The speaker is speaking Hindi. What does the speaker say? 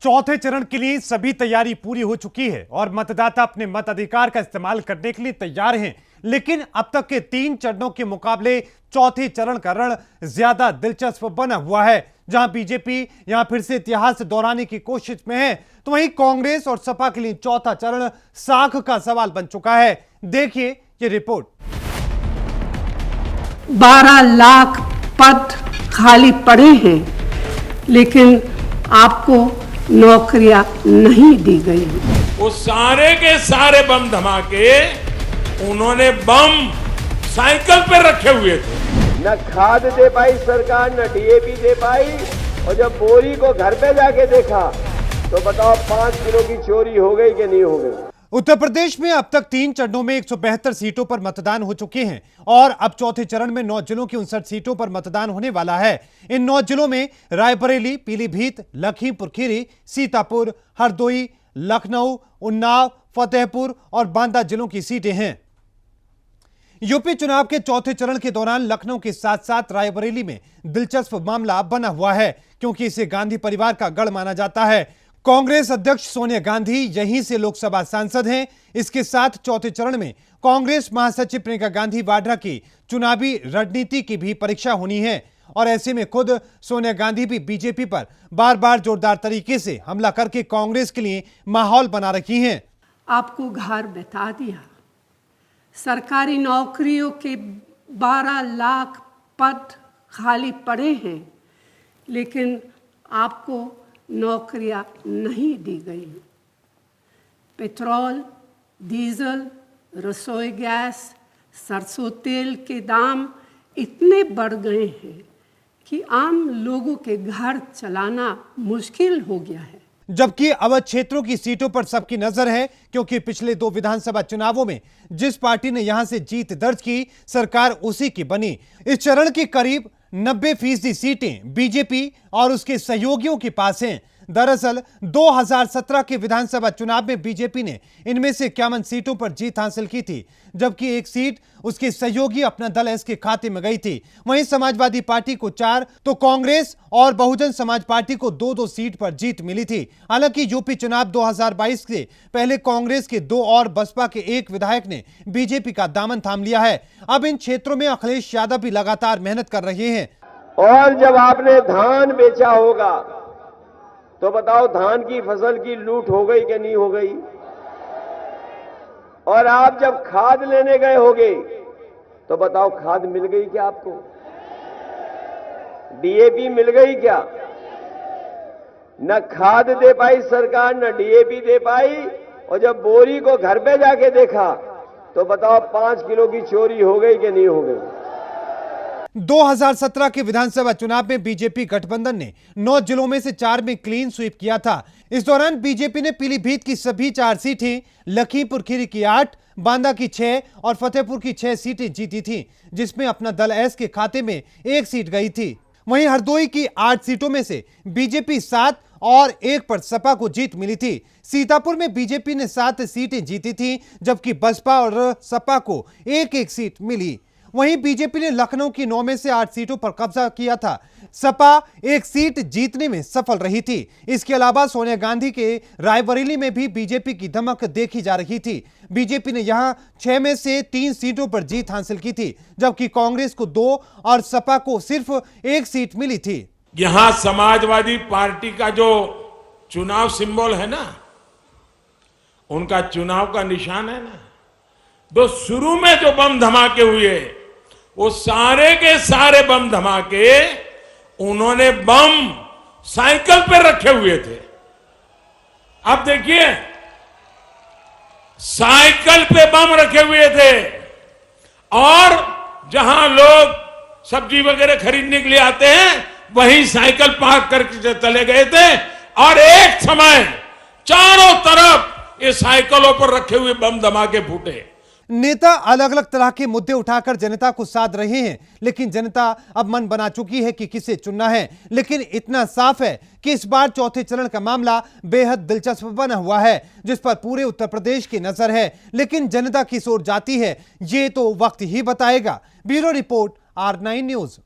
चौथे चरण के लिए सभी तैयारी पूरी हो चुकी है और मतदाता अपने मताधिकार का इस्तेमाल करने के लिए तैयार हैं। लेकिन अब तक के 3 चरणों के मुकाबले चौथे चरण का रण ज्यादा दिलचस्प बना हुआ है, जहां बीजेपी यहां फिर से इतिहास दोहराने की कोशिश में है, तो वहीं कांग्रेस और सपा के लिए चौथा चरण साख का सवाल बन चुका है। देखिए ये रिपोर्ट। 12 लाख पद खाली पड़े हैं, लेकिन आपको नौकरियां नहीं दी गई। वो सारे के सारे बम धमाके उन्होंने बम साइकिल पे रखे हुए थे। न खाद दे पाई सरकार, न डीएपी दे पाई, और जब बोरी को घर पे जाके देखा तो बताओ 5 किलो की चोरी हो गई कि नहीं हो गई। उत्तर प्रदेश में अब तक 3 चरणों में 172 सीटों पर मतदान हो चुके हैं और अब चौथे चरण में 9 जिलों की 59 सीटों पर मतदान होने वाला है। इन 9 जिलों में रायबरेली, पीलीभीत, लखीमपुर खीरी, सीतापुर, हरदोई, लखनऊ, उन्नाव, फतेहपुर और बांदा जिलों की सीटें हैं। यूपी चुनाव के चौथे चरण के दौरान लखनऊ के साथ साथ रायबरेली में दिलचस्प मामला बना हुआ है, क्योंकि इसे गांधी परिवार का गढ़ माना जाता है। कांग्रेस अध्यक्ष सोनिया गांधी यहीं से लोकसभा सांसद हैं। इसके साथ चौथे चरण में कांग्रेस महासचिव प्रियंका गांधी वाड्रा की चुनावी रणनीति की भी परीक्षा होनी है और ऐसे में खुद सोनिया गांधी भी बीजेपी पर बार बार जोरदार तरीके से हमला करके कांग्रेस के लिए माहौल बना रखी हैं। आपको घर बता दिया, सरकारी नौकरियों के 12 लाख पद खाली पड़े हैं, लेकिन आपको नौकरियां नहीं दी गई। पेट्रोल, डीजल, रसोई गैस, सरसों तेल के दाम इतने बढ़ गए हैं कि आम लोगों के घर चलाना मुश्किल हो गया है। जबकि अवध क्षेत्रों की सीटों पर सबकी नजर है, क्योंकि पिछले 2 विधानसभा चुनावों में जिस पार्टी ने यहां से जीत दर्ज की, सरकार उसी की बनी। इस चरण की करीब 90% सीटें बीजेपी और उसके सहयोगियों के पास हैं। दरअसल 2017 के विधानसभा चुनाव में बीजेपी ने इनमें से 51 सीटों पर जीत हासिल की थी, जबकि एक सीट उसके सहयोगी अपना दल एस के खाते में गई थी। वहीं समाजवादी पार्टी को 4 तो कांग्रेस और बहुजन समाज पार्टी को 2-2 सीट पर जीत मिली थी। हालांकि यूपी चुनाव 2022 से पहले कांग्रेस के 2 और बसपा के 1 विधायक ने बीजेपी का दामन थाम लिया है। अब इन क्षेत्रों में अखिलेश यादव भी लगातार मेहनत कर रहे हैं। और जब आपने धान बेचा होगा तो बताओ धान की फसल की लूट हो गई कि नहीं हो गई। और आप जब खाद लेने गए होगे तो बताओ खाद मिल गई क्या आपको, डीएपी मिल गई क्या। न खाद दे पाई सरकार, न डीएपी दे पाई, और जब बोरी को घर पे जाके देखा तो बताओ 5 किलो की चोरी हो गई कि नहीं हो गई। 2017 के विधानसभा चुनाव में बीजेपी गठबंधन ने 9 जिलों में से 4 में क्लीन स्वीप किया था। इस दौरान बीजेपी ने पीलीभीत की सभी 4 सीटें, लखीमपुर खीरी की 8, बांदा की 6 और फतेहपुर की 6 सीटें जीती थी, जिसमें अपना दल एस के खाते में 1 सीट गई थी। वहीं हरदोई की 8 सीटों में से बीजेपी 7 और 1 पर सपा को जीत मिली थी। सीतापुर में बीजेपी ने 7 सीटें जीती थी, जबकि बसपा और सपा को 1-1 सीट मिली। वहीं बीजेपी ने लखनऊ की 9 में से 8 सीटों पर कब्जा किया था। सपा 1 सीट जीतने में सफल रही थी। इसके अलावा सोनिया गांधी के रायबरेली में भी बीजेपी की धमक देखी जा रही थी। बीजेपी ने यहां 6 में से 3 सीटों पर जीत हासिल की थी, जबकि कांग्रेस को 2 और सपा को सिर्फ 1 सीट मिली थी। यहां समाजवादी पार्टी का जो चुनाव सिंबल है ना, उनका चुनाव का निशान है ना, तो शुरू में जो बम धमाके हुए वो सारे के सारे बम धमाके उन्होंने बम साइकिल पे रखे हुए थे। अब देखिए, साइकिल पे बम रखे हुए थे और जहां लोग सब्जी वगैरह खरीदने के लिए आते हैं वहीं साइकिल पार्क करके चले गए थे और एक समय चारों तरफ ये साइकिलों पर रखे हुए बम धमाके फूटे। नेता अलग अलग तरह के मुद्दे उठाकर जनता को साध रहे हैं, लेकिन जनता अब मन बना चुकी है कि किसे चुनना है। लेकिन इतना साफ है कि इस बार चौथे चरण का मामला बेहद दिलचस्प बना हुआ है, जिस पर पूरे उत्तर प्रदेश की नजर है। लेकिन जनता किस ओर जाती है, ये तो वक्त ही बताएगा। Bureau report, R9 news.